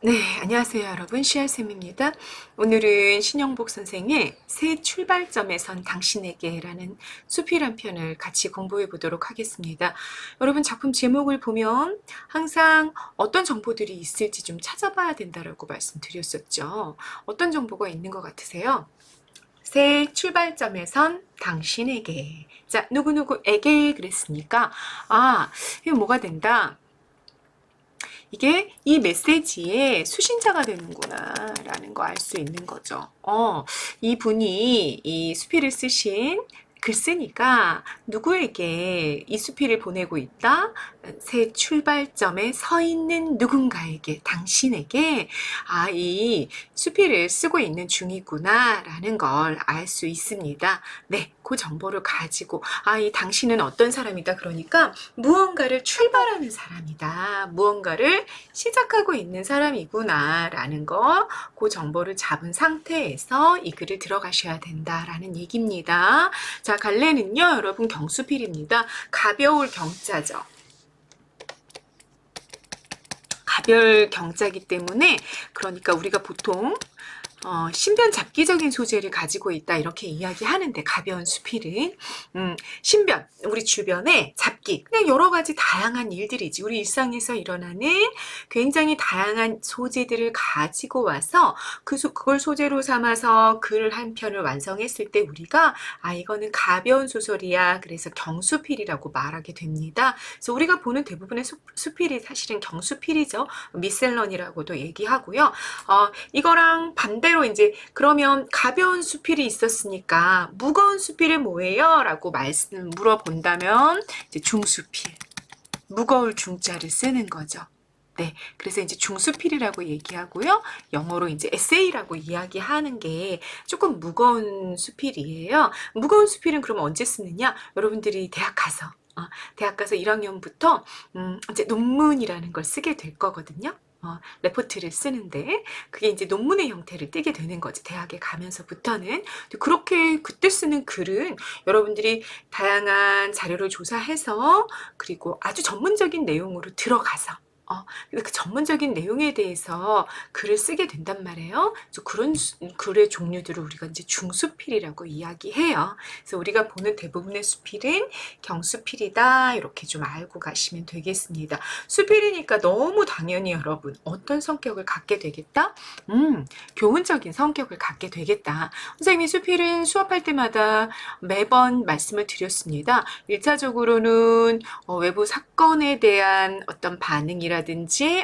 네, 안녕하세요, 여러분. 씨알쌤입니다. 오늘은 신영복 선생의 새 출발점에 선 당신에게라는 수필 한 편을 같이 공부해 보도록 하겠습니다. 여러분, 작품 제목을 보면 항상 어떤 정보들이 있을지 좀 찾아봐야 된다라고 말씀드렸었죠. 어떤 정보가 있는 것 같으세요? 새 출발점에 선 당신에게. 자, 누구누구에게 그랬으니까, 이게 뭐가 된다? 이게 이 메시지의 수신자가 되는구나 라는 거 알 수 있는 거죠. 이분이 이 수필을 쓰신 글쓰니까 누구에게 이 수필을 보내고 있다? 새 출발점에 서 있는 누군가에게, 당신에게 이 수필을 쓰고 있는 중이구나 라는 걸 알 수 있습니다. 네, 그 정보를 가지고 이 당신은 어떤 사람이다. 그러니까 무언가를 출발하는 사람이다. 무언가를 시작하고 있는 사람이구나 라는 거, 그 정보를 잡은 상태에서 이 글을 들어가셔야 된다라는 얘기입니다. 자, 갈래는요, 여러분 경수필입니다. 가벼울 경자죠. 가별 경자기 때문에, 그러니까 우리가 보통 신변 잡기적인 소재를 가지고 있다 이렇게 이야기하는데, 가벼운 수필은 신변, 우리 주변에 잡기, 그냥 여러 가지 다양한 일들이지, 우리 일상에서 일어나는 굉장히 다양한 소재들을 가지고 와서 그걸 소재로 삼아서 글 한 편을 완성했을 때 우리가 이거는 가벼운 소설이야, 그래서 경수필이라고 말하게 됩니다. 그래서 우리가 보는 대부분의 수필이 사실은 경수필이죠. 미셀런이라고도 얘기하고요. 이거랑 반대로 이제, 그러면 가벼운 수필이 있었으니까 무거운 수필이 뭐예요? 라고 물어본다면 이제 중수필, 무거울 중자를 쓰는 거죠. 네, 그래서 이제 중수필이라고 얘기하고요. 영어로 이제 에세이라고 이야기하는 게 조금 무거운 수필이에요. 무거운 수필은 그럼 언제 쓰느냐? 여러분들이 대학 가서 1학년부터 이제 논문이라는 걸 쓰게 될 거거든요. 레포트를 쓰는데 그게 이제 논문의 형태를 띠게 되는 거지, 대학에 가면서부터는. 그렇게 그때 쓰는 글은 여러분들이 다양한 자료를 조사해서, 그리고 아주 전문적인 내용으로 들어가서 그 전문적인 내용에 대해서 글을 쓰게 된단 말이에요. 그래서 그런 글의 종류들을 우리가 이제 중수필이라고 이야기해요. 그래서 우리가 보는 대부분의 수필은 경수필이다, 이렇게 좀 알고 가시면 되겠습니다. 수필이니까 너무 당연히 여러분 어떤 성격을 갖게 되겠다? 교훈적인 성격을 갖게 되겠다. 선생님이 수필은 수업할 때마다 매번 말씀을 드렸습니다. 1차적으로는 외부 사건에 대한 어떤 반응이라든지,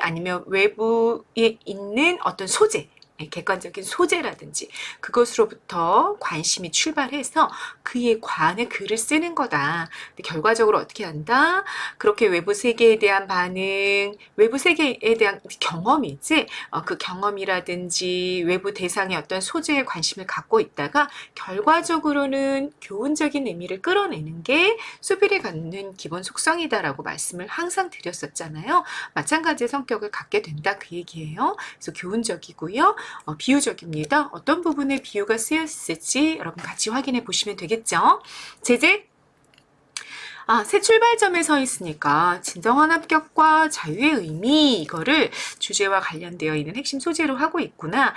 아니면 외부에 있는 어떤 소재, 객관적인 소재라든지 그것으로부터 관심이 출발해서 그에 관해 글을 쓰는 거다. 근데 결과적으로 어떻게 한다? 그렇게 외부 세계에 대한 반응, 외부 세계에 대한 경험이지, 그 경험이라든지 외부 대상의 어떤 소재에 관심을 갖고 있다가 결과적으로는 교훈적인 의미를 끌어내는 게 수필이 갖는 기본 속성이다라고 말씀을 항상 드렸었잖아요. 마찬가지의 성격을 갖게 된다, 그 얘기예요. 그래서 교훈적이고요. 비유적입니다. 어떤 부분에 비유가 쓰였을지 여러분 같이 확인해 보시면 되겠죠. 제재, 새 출발점에 서 있으니까 진정한 합격과 자유의 의미, 이거를 주제와 관련되어 있는 핵심 소재로 하고 있구나.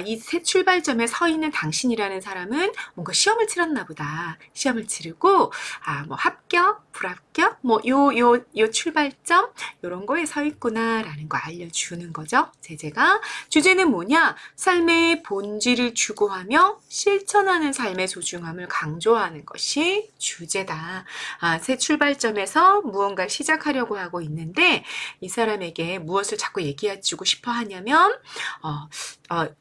이 새 출발점에 서 있는 당신이라는 사람은 뭔가 시험을 치렀나 보다. 시험을 치르고 뭐 합격, 불합격, 뭐 요 출발점, 요런 거에 서 있구나라는 거 알려주는 거죠. 제재가. 주제는 뭐냐? 삶의 본질을 추구하며 실천하는 삶의 소중함을 강조하는 것이 주제다. 새 출발점에서 무언가 시작하려고 하고 있는데, 이 사람에게 무엇을 자꾸 얘기해주고 싶어 하냐면,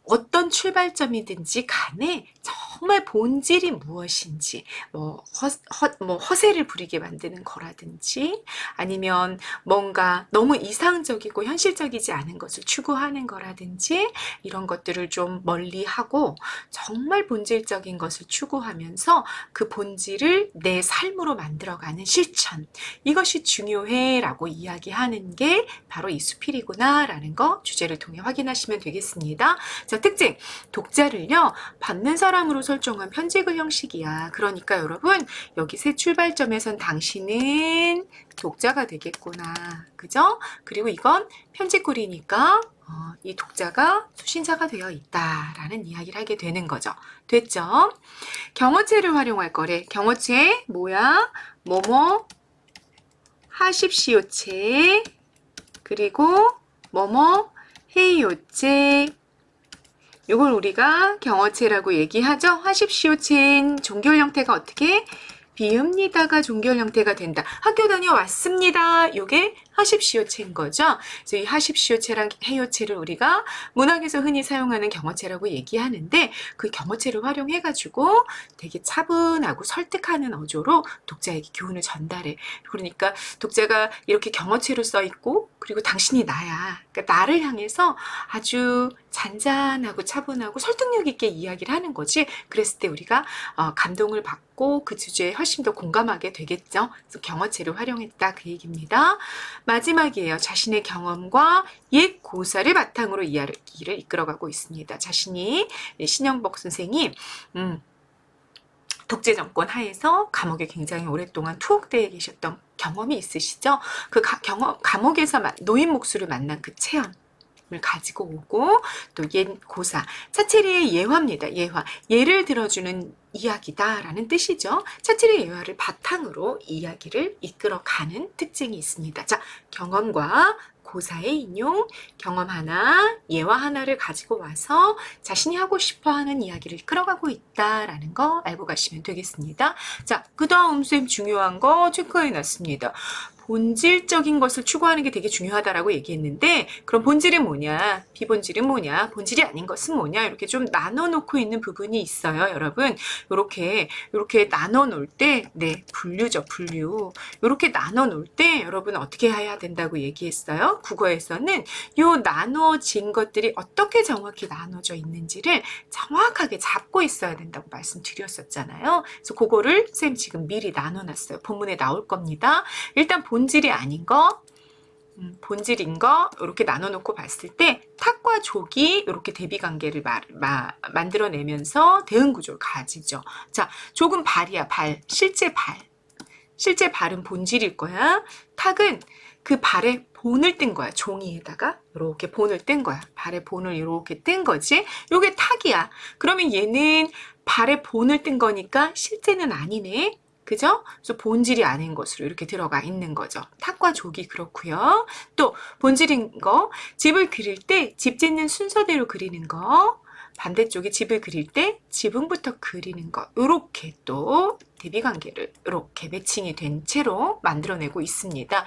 어떤 출발점이든지 간에 정말 본질이 무엇인지, 뭐 허세를 부리게 만드는 거라든지, 아니면 뭔가 너무 이상적이고 현실적이지 않은 것을 추구하는 거라든지, 이런 것들을 좀 멀리하고 정말 본질적인 것을 추구하면서 그 본질을 내 삶으로 만들어가는 실천, 이것이 중요해 라고 이야기하는 게 바로 이 수필이구나 라는 거 주제를 통해 확인하시면 되겠습니다. 자, 특징, 독자를요 받는 사람으로 설정한 편지글 형식이야. 그러니까 여러분, 여기 새 출발점에선 당신은 독자가 되겠구나, 그죠? 그리고 이건 편지글이니까 이 독자가 수신자가 되어 있다라는 이야기를 하게 되는 거죠. 됐죠? 경어체를 활용할 거래. 경어체 뭐야? 뭐뭐 하십시오체 그리고 뭐뭐 해요체. 이걸 우리가 경어체라고 얘기하죠. 하십시오체인 종결 형태가 어떻게? 비읍니다가 종결 형태가 된다. 학교 다녀왔습니다. 요게 하십시오체인 거죠. 그래서 이 하십시오체랑 해요체를 우리가 문학에서 흔히 사용하는 경어체라고 얘기하는데 그 경어체를 활용해가지고 되게 차분하고 설득하는 어조로 독자에게 교훈을 전달해. 그러니까 독자가 이렇게 경어체로 써 있고 그리고 당신이 나야. 그러니까 나를 향해서 아주 잔잔하고 차분하고 설득력 있게 이야기를 하는 거지. 그랬을 때 우리가 감동을 받고 그 주제에 훨씬 더 공감하게 되겠죠. 그래서 경어체를 활용했다 그 얘기입니다. 마지막이에요. 자신의 경험과 옛 고사를 바탕으로 이야기를 이끌어가고 있습니다. 자신이 신영복 선생이 독재 정권 하에서 감옥에 굉장히 오랫동안 투옥되어 계셨던 경험이 있으시죠? 그 감옥에서 노인 목수를 만난 그 체험 을 가지고 오고 또 옛 고사 차체리의 예화입니다. 예화 예를 들어주는 이야기다라는 뜻이죠. 차체리 예화를 바탕으로 이야기를 이끌어가는 특징이 있습니다. 자, 경험과 고사의 인용, 경험 하나, 예화 하나를 가지고 와서 자신이 하고 싶어하는 이야기를 이끌어가고 있다라는 거 알고 가시면 되겠습니다. 자, 그 다음 쌤 중요한 거 체크해놨습니다. 본질적인 것을 추구하는 게 되게 중요하다라고 얘기했는데 그럼 본질은 뭐냐? 비본질은 뭐냐? 본질이 아닌 것은 뭐냐? 이렇게 좀 나눠놓고 있는 부분이 있어요. 여러분 이렇게 나눠놓을 때 분류죠. 분류. 이렇게 나눠놓을 때 여러분 어떻게 해야 된다고 얘기했어요? 국어에서는 요 나눠진 것들이 어떻게 정확히 나눠져 있는지를 정확하게 잡고 있어야 된다고 말씀드렸었잖아요. 그래서 그거를 쌤 지금 미리 나눠놨어요. 본문에 나올 겁니다. 일단 본질이 아닌 거, 본질인 거 이렇게 나눠놓고 봤을 때 탁과 족이 이렇게 대비관계를 만들어내면서 대응구조를 가지죠. 자, 족은 발이야. 발. 실제 발. 실제 발은 본질일 거야. 탁은 그 발에 본을 뜬 거야. 종이에다가 이렇게 본을 뜬 거야. 발에 본을 이렇게 뜬 거지. 요게 탁이야. 그러면 얘는 발에 본을 뜬 거니까 실제는 아니네. 그죠? 그래서 본질이 아닌 것으로 이렇게 들어가 있는 거죠. 탁과 족이 그렇고요. 또 본질인 거, 집을 그릴 때 집 짓는 순서대로 그리는 거, 반대쪽에 집을 그릴 때 지붕부터 그리는 거, 이렇게 또 대비관계를 이렇게 매칭이 된 채로 만들어내고 있습니다.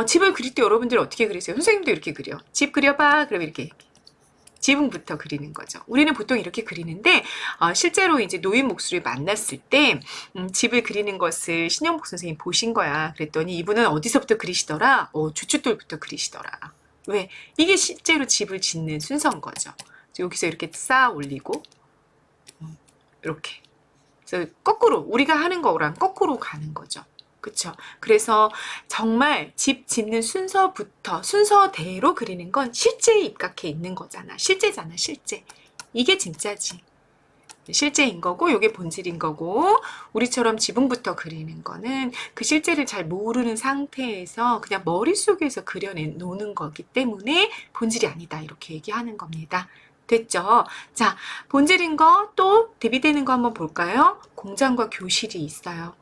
집을 그릴 때 여러분들 어떻게 그리세요? 선생님도 이렇게 그려. 집 그려봐. 그러면 이렇게 지붕부터 그리는 거죠. 우리는 보통 이렇게 그리는데 실제로 이제 노인 목수를 만났을 때 집을 그리는 것을 신영복 선생님 보신 거야. 그랬더니 이분은 어디서부터 그리시더라? 주춧돌부터 그리시더라. 왜? 이게 실제로 집을 짓는 순서인 거죠. 여기서 이렇게 쌓아 올리고 이렇게. 그래서 거꾸로 우리가 하는 거랑 거꾸로 가는 거죠. 그쵸? 그래서 정말 집 짓는 순서대로 그리는 건 실제에 입각해 있는 거잖아. 실제잖아, 실제. 이게 진짜지. 실제인 거고, 이게 본질인 거고, 우리처럼 지붕부터 그리는 거는 그 실제를 잘 모르는 상태에서 그냥 머릿속에서 그려놓는 거기 때문에 본질이 아니다. 이렇게 얘기하는 겁니다. 됐죠? 자, 본질인 거 또 대비되는 거 한번 볼까요? 공장과 교실이 있어요.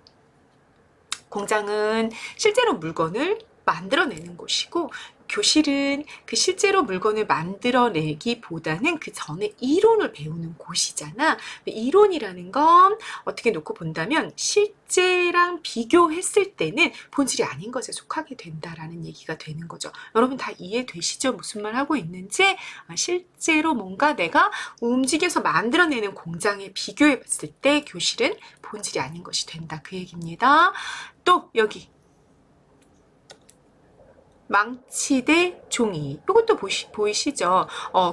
공장은 실제로 물건을 만들어내는 곳이고 교실은 그 실제로 물건을 만들어내기보다는 그 전에 이론을 배우는 곳이잖아. 이론이라는 건 어떻게 놓고 본다면 실제랑 비교했을 때는 본질이 아닌 것에 속하게 된다라는 얘기가 되는 거죠. 여러분 다 이해되시죠? 무슨 말 하고 있는지? 실제로 뭔가 내가 움직여서 만들어내는 공장에 비교해 봤을 때 교실은 본질이 아닌 것이 된다. 그 얘기입니다. 또 여기 망치 대 종이. 이것도 보이시죠?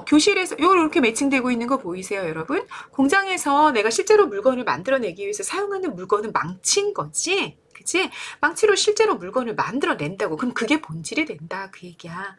교실에서 이렇게 매칭되고 있는 거 보이세요, 여러분? 공장에서 내가 실제로 물건을 만들어내기 위해서 사용하는 물건은 망치인 거지? 그치? 망치로 실제로 물건을 만들어낸다고. 그럼 그게 본질이 된다. 그 얘기야.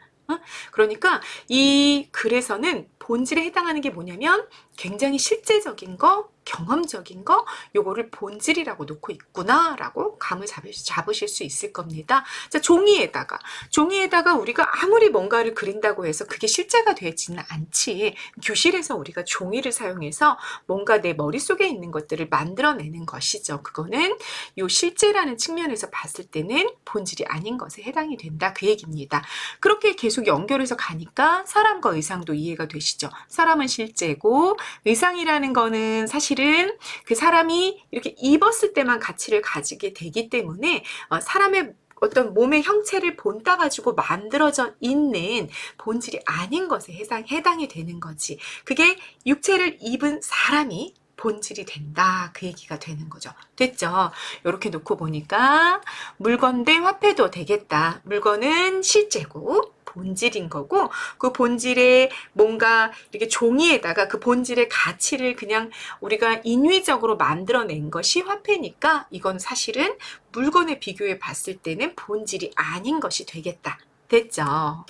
그러니까 이 글에서는 본질에 해당하는 게 뭐냐면 굉장히 실제적인 거, 경험적인 거, 요거를 본질이라고 놓고 있구나라고 감을 잡으실 수 있을 겁니다. 자, 종이에다가 우리가 아무리 뭔가를 그린다고 해서 그게 실제가 되지는 않지. 교실에서 우리가 종이를 사용해서 뭔가 내 머릿속에 있는 것들을 만들어내는 것이죠. 그거는 요 실제라는 측면에서 봤을 때는 본질이 아닌 것에 해당이 된다. 그 얘기입니다. 그렇게 계속 연결해서 가니까 사람과 의상도 이해가 되시죠. 사람은 실제고 의상이라는 거는 사실은 그 사람이 이렇게 입었을 때만 가치를 가지게 되기 때문에 사람의 어떤 몸의 형체를 본따 가지고 만들어져 있는 본질이 아닌 것에 해당이 되는 거지. 그게 육체를 입은 사람이 본질이 된다. 그 얘기가 되는 거죠. 됐죠? 이렇게 놓고 보니까 물건 대 화폐도 되겠다. 물건은 실제고 본질인 거고 그 본질에 뭔가 이렇게 종이에다가 그 본질의 가치를 그냥 우리가 인위적으로 만들어낸 것이 화폐니까 이건 사실은 물건에 비교해 봤을 때는 본질이 아닌 것이 되겠다. 됐죠?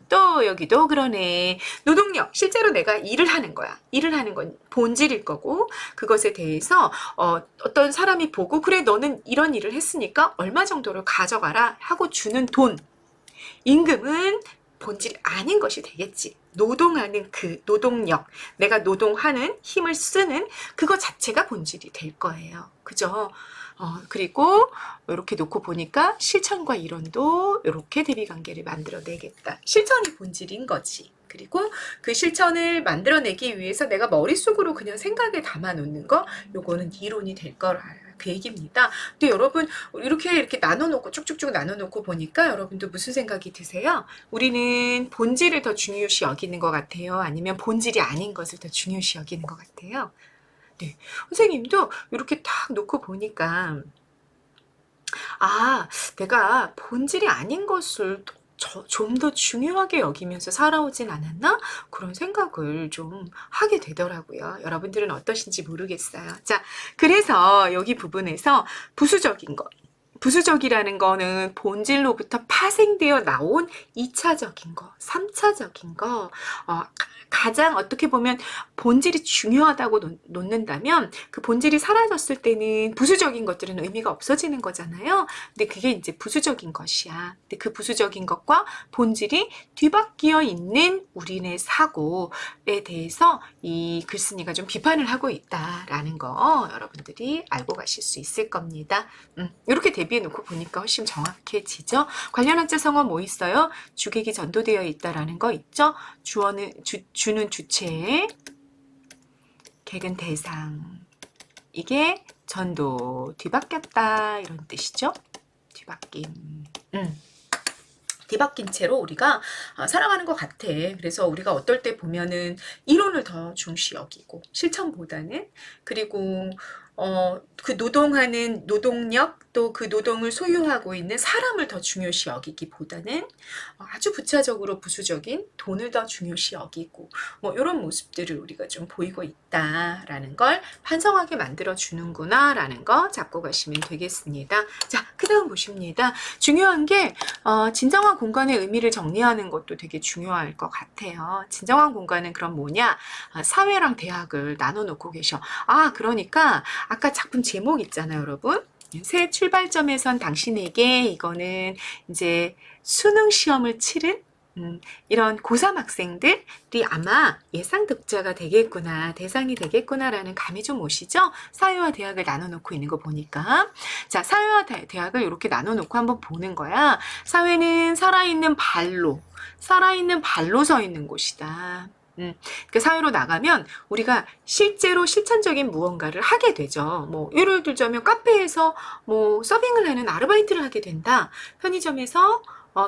또 여기도 그러네. 노동력, 실제로 내가 일을 하는 거야. 일을 하는 건 본질일 거고 그것에 대해서 어떤 사람이 보고 그래 너는 이런 일을 했으니까 얼마 정도를 가져가라 하고 주는 돈, 임금은 본질이 아닌 것이 되겠지. 노동하는 그 노동력, 내가 노동하는 힘을 쓰는 그거 자체가 본질이 될 거예요. 그죠? 그리고 이렇게 놓고 보니까 실천과 이론도 이렇게 대비관계를 만들어내겠다. 실천이 본질인 거지. 그리고 그 실천을 만들어내기 위해서 내가 머릿속으로 그냥 생각에 담아놓는 거, 요거는 이론이 될 거라. 그 얘기입니다. 근데 여러분 이렇게 나눠놓고 쭉쭉쭉 나눠놓고 보니까 여러분도 무슨 생각이 드세요? 우리는 본질을 더 중요시 여기는 것 같아요? 아니면 본질이 아닌 것을 더 중요시 여기는 것 같아요? 네, 선생님도 이렇게 딱 놓고 보니까 내가 본질이 아닌 것을 좀 더 중요하게 여기면서 살아오진 않았나? 그런 생각을 좀 하게 되더라고요. 여러분들은 어떠신지 모르겠어요. 자, 그래서 여기 부분에서 부수적인 것. 부수적이라는 거는 본질로부터 파생되어 나온 2차적인 거, 3차적인 거, 가장 어떻게 보면 본질이 중요하다고 놓는다면 그 본질이 사라졌을 때는 부수적인 것들은 의미가 없어지는 거잖아요. 근데 그게 이제 부수적인 것이야. 근데 그 부수적인 것과 본질이 뒤바뀌어 있는 우리네 사고에 대해서 이 글쓴이가 좀 비판을 하고 있다라는 거 여러분들이 알고 가실 수 있을 겁니다. 이렇게 대비해 놓고 보니까 훨씬 정확해지죠. 관련 한자 성어 뭐 있어요? 주객이 전도되어 있다라는 거 있죠. 주는 주체, 객은 대상. 이게 전도, 뒤바뀌었다 이런 뜻이죠. 뒤바뀜. 뒤바뀐 채로 우리가 살아가는 것 같아. 그래서 우리가 어떨 때 보면은 이론을 더 중시 여기고 실천보다는 그리고 그 노동하는 노동력 또 그 노동을 소유하고 있는 사람을 더 중요시 여기기보다는 아주 부차적으로 부수적인 돈을 더 중요시 여기고 뭐 이런 모습들을 우리가 좀 보이고 있다라는 걸 반성하게 만들어 주는구나 라는 거 잡고 가시면 되겠습니다. 자, 그 다음 보십니다. 중요한 게 진정한 공간의 의미를 정리하는 것도 되게 중요할 것 같아요. 진정한 공간은 그럼 뭐냐? 사회랑 대학을 나눠 놓고 계셔. 그러니까 아까 작품 제목 있잖아요, 여러분. 새 출발점에선 당신에게 이거는 이제 수능 시험을 치른 이런 고3 학생들이 아마 예상 독자가 되겠구나, 대상이 되겠구나라는 감이 좀 오시죠? 사회와 대학을 나눠놓고 있는 거 보니까. 자, 사회와 대학을 이렇게 나눠놓고 한번 보는 거야. 사회는 살아있는 발로 서 있는 곳이다. 그 사회로 나가면 우리가 실제로 실천적인 무언가를 하게 되죠. 뭐 예를 들자면 카페에서 뭐 서빙을 하는 아르바이트를 하게 된다. 편의점에서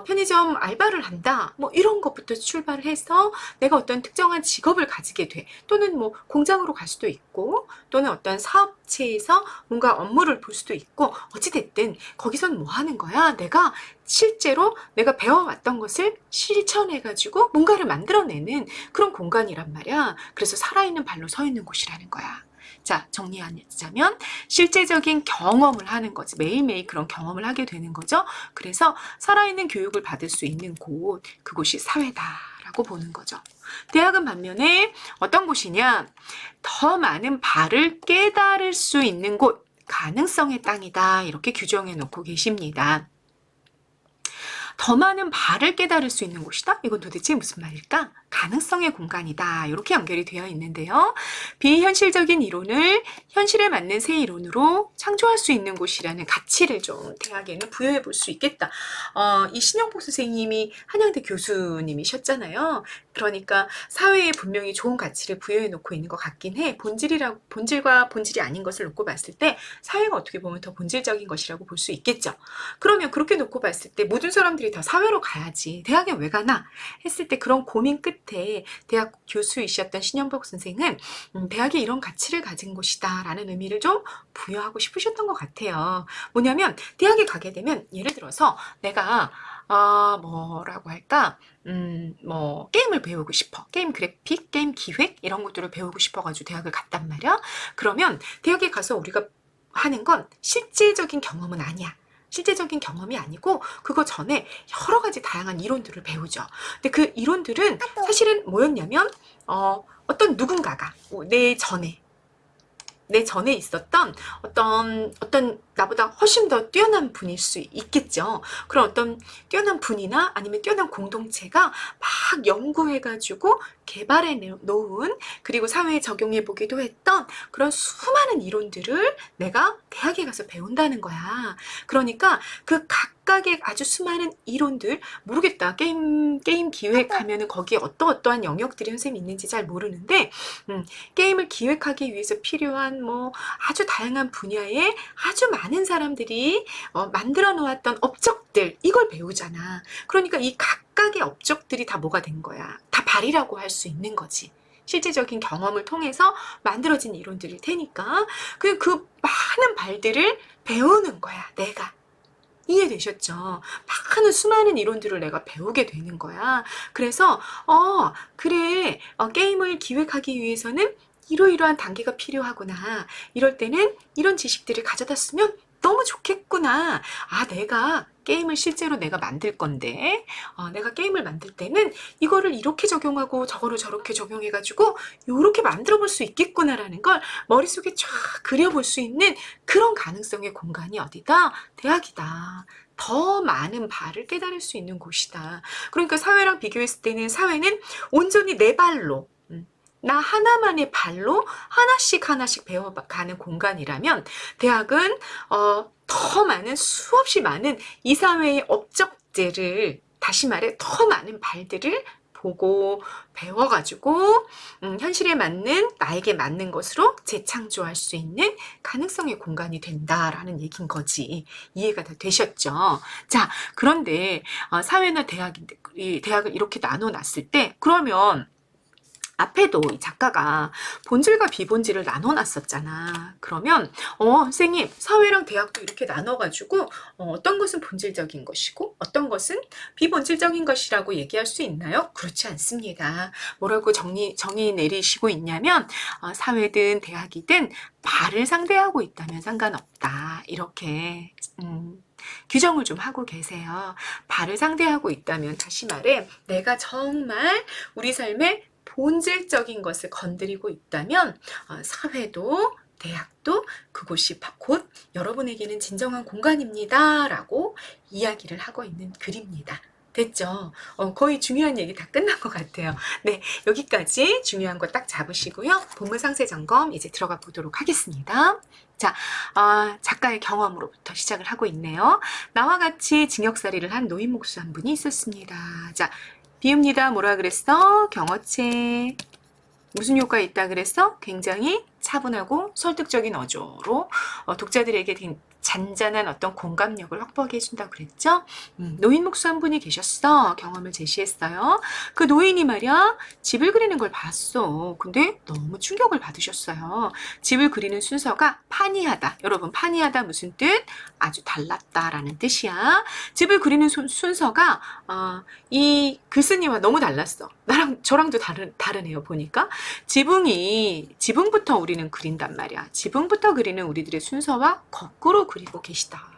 편의점 알바를 한다. 뭐 이런 것부터 출발을 해서 내가 어떤 특정한 직업을 가지게 돼. 또는 뭐 공장으로 갈 수도 있고 또는 어떤 사업체에서 뭔가 업무를 볼 수도 있고 어찌됐든 거기선 뭐 하는 거야? 내가 실제로 내가 배워왔던 것을 실천해가지고 뭔가를 만들어내는 그런 공간이란 말이야. 그래서 살아있는 발로 서 있는 곳이라는 거야. 자, 정리하자면 실제적인 경험을 하는 거지. 매일매일 그런 경험을 하게 되는 거죠. 그래서 살아있는 교육을 받을 수 있는 곳, 그곳이 사회다. 라고 보는 거죠. 대학은 반면에 어떤 곳이냐? 더 많은 바를 깨달을 수 있는 곳, 가능성의 땅이다. 이렇게 규정해 놓고 계십니다. 더 많은 바를 깨달을 수 있는 곳이다? 이건 도대체 무슨 말일까? 가능성의 공간이다. 이렇게 연결이 되어 있는데요. 비현실적인 이론을 현실에 맞는 새 이론으로 창조할 수 있는 곳이라는 가치를 좀 대학에는 부여해 볼 수 있겠다. 이 신영복 선생님이 한양대 교수님이셨잖아요. 그러니까 사회에 분명히 좋은 가치를 부여해 놓고 있는 것 같긴 해. 본질과 본질이 아닌 것을 놓고 봤을 때 사회가 어떻게 보면 더 본질적인 것이라고 볼 수 있겠죠. 그러면 그렇게 놓고 봤을 때 모든 사람들이 다 사회로 가야지 대학에 왜 가나 했을 때 그런 고민 끝에 대학 교수이셨던 신영복 선생은 대학이 이런 가치를 가진 곳이다 라는 의미를 좀 부여하고 싶으셨던 것 같아요. 뭐냐면 대학에 가게 되면 예를 들어서 내가 뭐라고 할까? 뭐 게임을 배우고 싶어. 게임 그래픽, 게임 기획 이런 것들을 배우고 싶어가지고 대학을 갔단 말이야. 그러면 대학에 가서 우리가 하는 건 실제적인 경험은 아니야. 실제적인 경험이 아니고 그거 전에 여러 가지 다양한 이론들을 배우죠. 근데 그 이론들은 사실은 뭐였냐면 어떤 누군가가 내 전에 있었던 어떤 나보다 훨씬 더 뛰어난 분일 수 있겠죠. 그런 어떤 뛰어난 분이나 아니면 뛰어난 공동체가 막 연구해가지고 개발해 놓은 그리고 사회에 적용해 보기도 했던 그런 수많은 이론들을 내가 대학에 가서 배운다는 거야. 그러니까 그 각각의 아주 수많은 이론들 모르겠다. 게임 기획하면은 거기에 어떠한 영역들이 선생님이 있는지 잘 모르는데 게임을 기획하기 위해서 필요한 뭐 아주 다양한 분야의 아주 많은 사람들이 만들어 놓았던 업적들 이걸 배우잖아. 그러니까 이 각각의 업적들이 다 뭐가 된 거야. 다 발이라고 할 수 있는 거지. 실제적인 경험을 통해서 만들어진 이론들일 테니까 그 많은 발들을 배우는 거야. 내가. 이해되셨죠? 많은 수많은 이론들을 내가 배우게 되는 거야. 그래서 그래 게임을 기획하기 위해서는 이러이러한 단계가 필요하구나. 이럴 때는 이런 지식들을 가져다 쓰면 너무 좋겠구나. 내가 게임을 실제로 내가 만들 건데 내가 게임을 만들 때는 이거를 이렇게 적용하고 저거를 저렇게 적용해가지고 이렇게 만들어 볼 수 있겠구나라는 걸 머릿속에 쫙 그려볼 수 있는 그런 가능성의 공간이 어디다? 대학이다. 더 많은 바를 깨달을 수 있는 곳이다. 그러니까 사회랑 비교했을 때는 사회는 온전히 내 발로 나 하나만의 발로 하나씩 배워가는 공간이라면 대학은 더 많은 수없이 많은 이 사회의 업적들을 다시 말해 더 많은 발들을 보고 배워가지고 현실에 맞는 나에게 맞는 것으로 재창조할 수 있는 가능성의 공간이 된다라는 얘기인 거지. 이해가 다 되셨죠? 자, 그런데 사회나 대학을 이렇게 나눠놨을 때 그러면 앞에도 이 작가가 본질과 비본질을 나눠놨었잖아. 그러면 선생님 사회랑 대학도 이렇게 나눠가지고 어떤 것은 본질적인 것이고 어떤 것은 비본질적인 것이라고 얘기할 수 있나요? 그렇지 않습니다. 뭐라고 정의 내리시고 있냐면 사회든 대학이든 발을 상대하고 있다면 상관없다. 이렇게 규정을 좀 하고 계세요. 발을 상대하고 있다면 다시 말해 내가 정말 우리 삶에 본질적인 것을 건드리고 있다면 사회도 대학도 그곳이 곧 여러분에게는 진정한 공간입니다 라고 이야기를 하고 있는 글입니다. 됐죠? 거의 중요한 얘기 다 끝난 것 같아요. 네, 여기까지 중요한 거 딱 잡으시고요. 본문 상세 점검 이제 들어가 보도록 하겠습니다. 자, 작가의 경험으로부터 시작을 하고 있네요. 나와 같이 징역살이를 한 노인 목수 한 분이 있었습니다. 자, 비읍니다. 뭐라 그랬어? 경어체. 무슨 효과가 있다 그랬어? 굉장히 차분하고 설득적인 어조로 독자들에게 잔잔한 어떤 공감력을 확보하게 해준다고 그랬죠? 노인 목수 한 분이 계셨어. 경험을 제시했어요. 그 노인이 말이야 집을 그리는 걸 봤어. 근데 너무 충격을 받으셨어요. 집을 그리는 순서가 판이하다. 여러분 판이하다 무슨 뜻? 아주 달랐다라는 뜻이야. 집을 그리는 순서가 이 글쓴이와 너무 달랐어. 저랑도 다르네요. 보니까 지붕부터 우리는 그린단 말이야. 지붕부터 그리는 우리들의 순서와 거꾸로 그리고 계시다.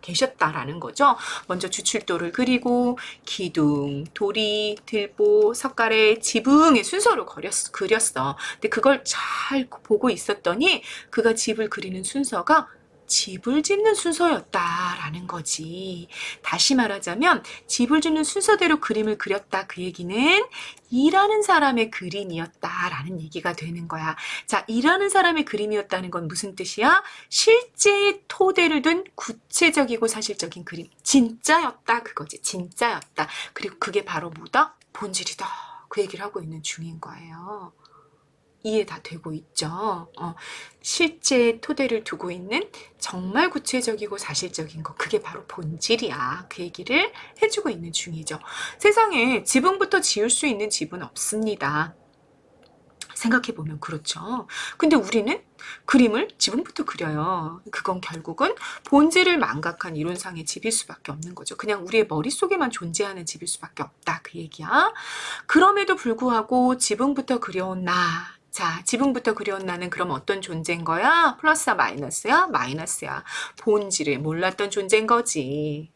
계셨다라는 거죠. 먼저 주출도를 그리고 기둥, 도리, 들보, 석가래, 지붕의 순서로 그렸어. 근데 그걸 잘 보고 있었더니 그가 집을 그리는 순서가 집을 짓는 순서였다라는 거지. 다시 말하자면 집을 짓는 순서대로 그림을 그렸다. 그 얘기는 일하는 사람의 그림이었다라는 얘기가 되는 거야. 자, 일하는 사람의 그림이었다는 건 무슨 뜻이야? 실제의 토대를 둔 구체적이고 사실적인 그림. 진짜였다 그거지. 진짜였다. 그리고 그게 바로 뭐다? 본질이다. 그 얘기를 하고 있는 중인 거예요. 이해 다 되고 있죠. 실제 토대를 두고 있는 정말 구체적이고 사실적인 거, 그게 바로 본질이야. 그 얘기를 해주고 있는 중이죠. 세상에 지붕부터 지을 수 있는 집은 없습니다. 생각해보면 그렇죠. 근데 우리는 그림을 지붕부터 그려요. 그건 결국은 본질을 망각한 이론상의 집일 수밖에 없는 거죠. 그냥 우리의 머릿속에만 존재하는 집일 수밖에 없다. 그 얘기야. 그럼에도 불구하고 지붕부터 그려온 나. 자, 지붕부터 그려온 나는 그럼 어떤 존재인 거야? 플러스야, 마이너스야? 마이너스야. 본질을 몰랐던 존재인 거지.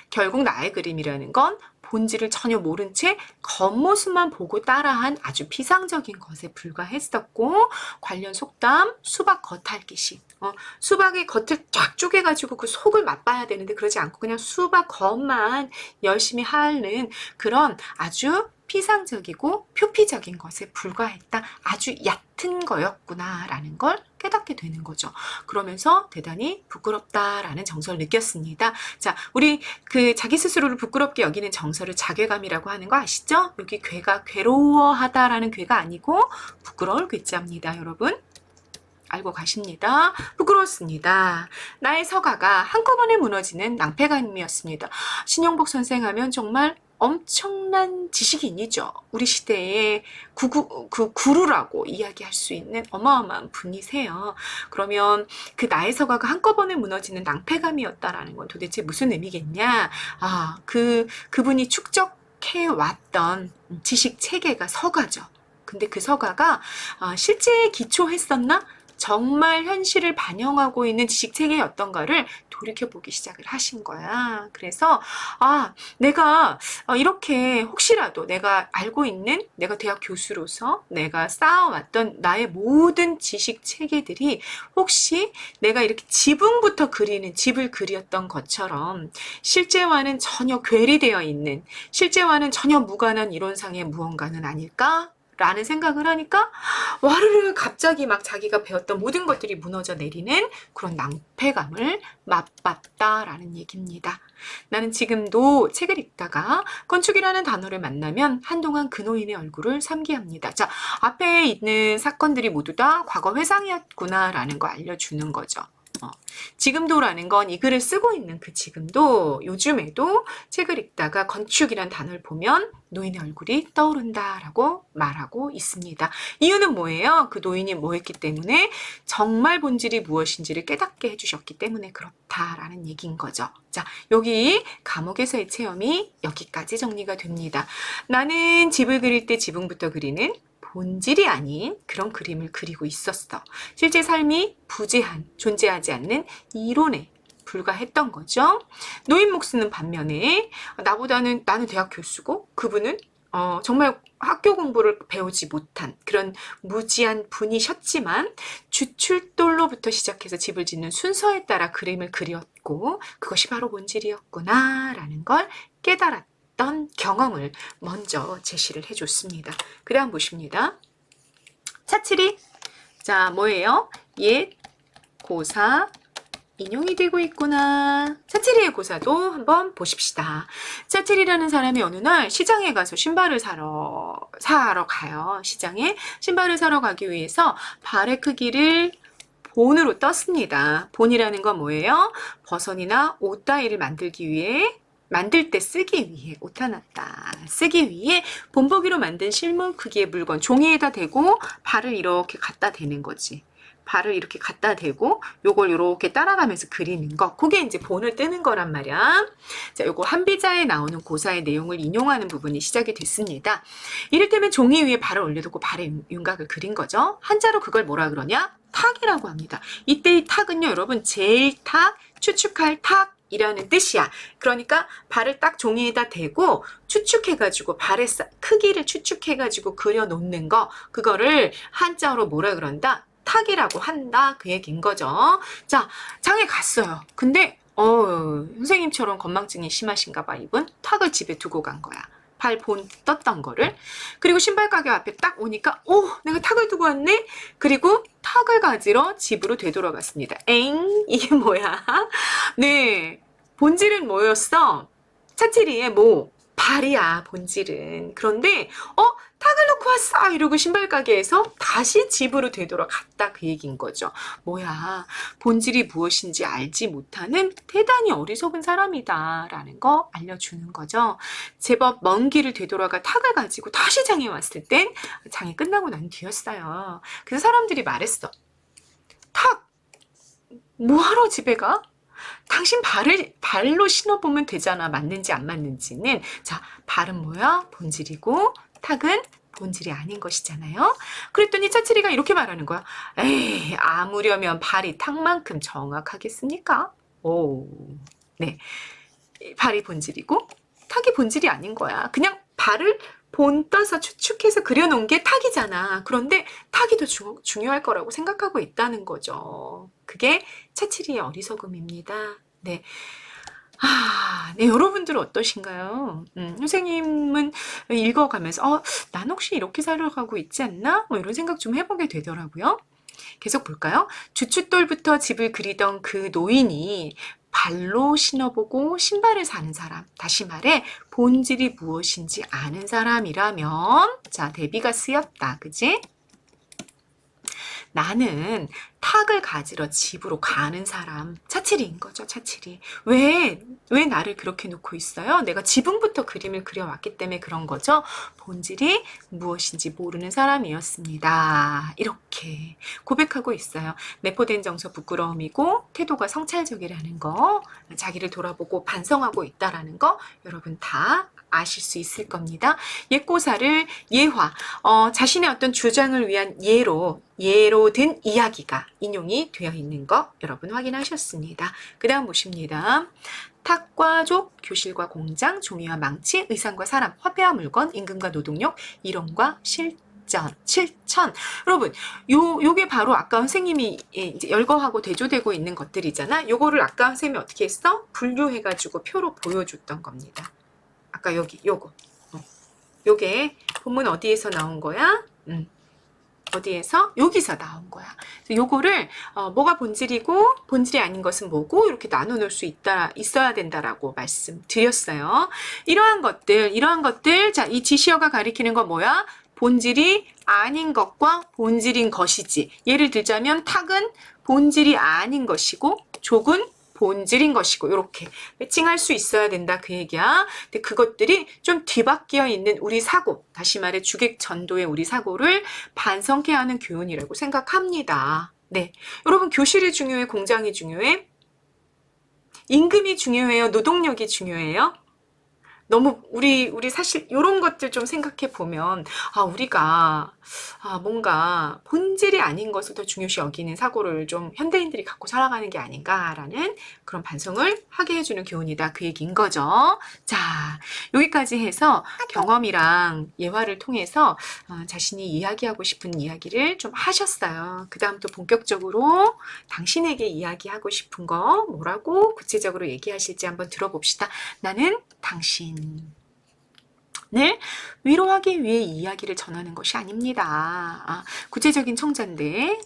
결국 나의 그림이라는 건 본질을 전혀 모른 채 겉모습만 보고 따라한 아주 피상적인 것에 불과했었고, 관련 속담 수박 겉핥기식. 수박의 겉을 쫙 쪼개가지고 그 속을 맛봐야 되는데 그러지 않고 그냥 수박 겉만 열심히 하는 그런 아주 피상적이고 표피적인 것에 불과했다. 아주 얕은 거였구나라는 걸 깨닫게 되는 거죠. 그러면서 대단히 부끄럽다라는 정서를 느꼈습니다. 자, 우리 그 자기 스스로를 부끄럽게 여기는 정서를 자괴감이라고 하는 거 아시죠? 여기 괴가 괴로워하다라는 괴가 아니고 부끄러울 괴자입니다, 여러분. 알고 가십니다. 부끄러웠습니다. 나의 서가가 한꺼번에 무너지는 낭패감이었습니다. 신영복 선생 하면 정말 엄청난 지식인이죠. 우리 시대의 구루라고 이야기할 수 있는 어마어마한 분이세요. 그러면 그 나의 서가가 한꺼번에 무너지는 낭패감이었다라는 건 도대체 무슨 의미겠냐? 그분이 축적해왔던 지식 체계가 서가죠. 근데 그 서가가 실제에 기초했었나? 정말 현실을 반영하고 있는 지식체계였던가를 돌이켜보기 시작을 하신 거야. 그래서 내가 이렇게 혹시라도 내가 알고 있는 내가 대학 교수로서 내가 쌓아왔던 나의 모든 지식체계들이 혹시 내가 이렇게 지붕부터 그리는 집을 그렸던 것처럼 실제와는 전혀 괴리되어 있는 실제와는 전혀 무관한 이론상의 무언가는 아닐까? 라는 생각을 하니까 와르르 갑자기 막 자기가 배웠던 모든 것들이 무너져 내리는 그런 낭패감을 맛봤다라는 얘기입니다. 나는 지금도 책을 읽다가 건축이라는 단어를 만나면 한동안 그 노인의 얼굴을 삼기합니다. 자, 앞에 있는 사건들이 모두 다 과거 회상이었구나라는 거 알려주는 거죠. 지금도라는 건 이 글을 쓰고 있는 그 지금도 요즘에도 책을 읽다가 건축이란 단어를 보면 노인의 얼굴이 떠오른다라고 말하고 있습니다. 이유는 뭐예요? 그 노인이 뭐 했기 때문에 정말 본질이 무엇인지를 깨닫게 해주셨기 때문에 그렇다라는 얘기인 거죠. 자, 여기 감옥에서의 체험이 여기까지 정리가 됩니다. 나는 집을 그릴 때 지붕부터 그리는 본질이 아닌 그런 그림을 그리고 있었어. 실제 삶이 부재한, 존재하지 않는 이론에 불과했던 거죠. 노인 목수는 반면에 나는 대학 교수고 그분은 정말 학교 공부를 배우지 못한 그런 무지한 분이셨지만 주출돌로부터 시작해서 집을 짓는 순서에 따라 그림을 그렸고 그것이 바로 본질이었구나라는 걸 깨달았던 경험을 먼저 제시를 해줬습니다. 그 다음 보십니다. 차칠이 자 뭐예요? 옛 고사 인용이 되고 있구나. 차칠이의 고사도 한번 보십시다. 차칠이라는 사람이 어느 날 시장에 가서 신발을 사러 가요. 시장에 신발을 사러 가기 위해서 발의 크기를 본으로 떴습니다. 본이라는 건 뭐예요? 버선이나 옷 따위를 만들 때 쓰기 위해 오타났다. 쓰기 위해 본보기로 만든 실물 크기의 물건 종이에다 대고 발을 이렇게 갖다 대는 거지. 발을 이렇게 갖다 대고 요걸 이렇게 따라가면서 그리는 거. 그게 이제 본을 뜨는 거란 말이야. 자, 요거 한비자에 나오는 고사의 내용을 인용하는 부분이 시작이 됐습니다. 이를테면 종이 위에 발을 올려두고 발의 윤곽을 그린 거죠. 한자로 그걸 뭐라 그러냐? 탁이라고 합니다. 이때 이 탁은요, 여러분 제일 탁, 추측할 탁, 이라는 뜻이야. 그러니까 발을 딱 종이에다 대고 추측해가지고 발의 크기를 추측해가지고 그려놓는 거, 그거를 한자어로 뭐라 그런다? 탁이라고 한다, 그 얘기인 거죠. 자, 장에 갔어요. 근데 선생님처럼 건망증이 심하신가 봐. 이분 탁을 집에 두고 간 거야. 발 본 떴던 거를. 그리고 신발 가게 앞에 딱 오니까 내가 탁을 두고 왔네. 그리고 탁을 가지러 집으로 되돌아갔습니다. 엥, 이게 뭐야? 네, 본질은 뭐였어? 차치리의 뭐 발이야, 본질은. 그런데 탁을 놓고 왔어 이러고 신발 가게에서 다시 집으로 되돌아갔다, 그 얘기인 거죠. 뭐야, 본질이 무엇인지 알지 못하는 대단히 어리석은 사람이다 라는 거 알려주는 거죠. 제법 먼 길을 되돌아가 탁을 가지고 다시 장에 왔을 땐 장이 끝나고 난 뒤였어요. 그래서 사람들이 말했어. 탁, 뭐하러 집에 가? 당신 발로 신어보면 되잖아. 맞는지 안 맞는지는. 자, 발은 뭐야? 본질이고 탁은 본질이 아닌 것이잖아요. 그랬더니 차치리가 이렇게 말하는 거야. 에이, 아무려면 발이 탁만큼 정확하겠습니까? 오, 네. 발이 본질이고 탁이 본질이 아닌 거야. 그냥 발을 본떠서 추측해서 그려놓은 게 탁이잖아. 그런데 탁이 더 중요할 거라고 생각하고 있다는 거죠. 그게 차치리의 어리석음입니다. 네. 네, 여러분들은 어떠신가요? 선생님은 읽어가면서 난 혹시 이렇게 살아가고 있지 않나? 뭐 이런 생각 좀 해보게 되더라고요. 계속 볼까요? 주춧돌부터 집을 그리던 그 노인이 발로 신어보고 신발을 사는 사람, 다시 말해 본질이 무엇인지 아는 사람이라면, 자, 대비가 쓰였다, 그지? 나는 탁을 가지러 집으로 가는 사람, 차치리인 거죠, 차치리. 왜 나를 그렇게 놓고 있어요? 내가 지붕부터 그림을 그려왔기 때문에 그런 거죠. 본질이 무엇인지 모르는 사람이었습니다. 이렇게 고백하고 있어요. 내포된 정서 부끄러움이고 태도가 성찰적이라는 거, 자기를 돌아보고 반성하고 있다라는 거 여러분 다 아실 수 있을 겁니다. 옛고사를 예화, 자신의 어떤 주장을 위한 예로 든 이야기가 인용이 되어 있는 거 여러분 확인하셨습니다. 그 다음 보십니다. 탁과 족, 교실과 공장, 종이와 망치, 의상과 사람, 화폐와 물건, 임금과 노동력, 이론과 실천. 여러분, 요게 바로 아까 선생님이 이제 열거하고 대조되고 있는 것들이잖아. 요거를 아까 선생님이 어떻게 했어? 분류해가지고 표로 보여줬던 겁니다. 아까 요거. 요게 본문 어디에서 나온 거야? 어디에서? 여기서 나온 거야. 그래서 요거를 뭐가 본질이고 본질이 아닌 것은 뭐고 이렇게 나눠 놓을 수 있어야 된다라고 말씀드렸어요. 이러한 것들, 자, 이 지시어가 가리키는 건 뭐야? 본질이 아닌 것과 본질인 것이지. 예를 들자면 탁은 본질이 아닌 것이고 족은 본질인 것이고 이렇게 매칭할 수 있어야 된다, 그 얘기야. 근데 그것들이 좀 뒤바뀌어 있는 우리 사고, 다시 말해 주객 전도의 우리 사고를 반성케 하는 교훈이라고 생각합니다. 네, 여러분 교실이 중요해, 공장이 중요해? 임금이 중요해요? 노동력이 중요해요? 너무 우리 사실 이런 것들 좀 생각해 보면 우리가 뭔가 본질이 아닌 것을 더 중요시 여기는 사고를 좀 현대인들이 갖고 살아가는 게 아닌가라는 그런 반성을 하게 해주는 교훈이다, 그 얘기인 거죠. 자, 여기까지 해서 경험이랑 예화를 통해서 자신이 이야기하고 싶은 이야기를 좀 하셨어요. 그 다음 또 본격적으로 당신에게 이야기하고 싶은 거 뭐라고 구체적으로 얘기하실지 한번 들어봅시다. 나는 당신을 위로하기 위해 이 이야기를 전하는 것이 아닙니다. 구체적인 청자인데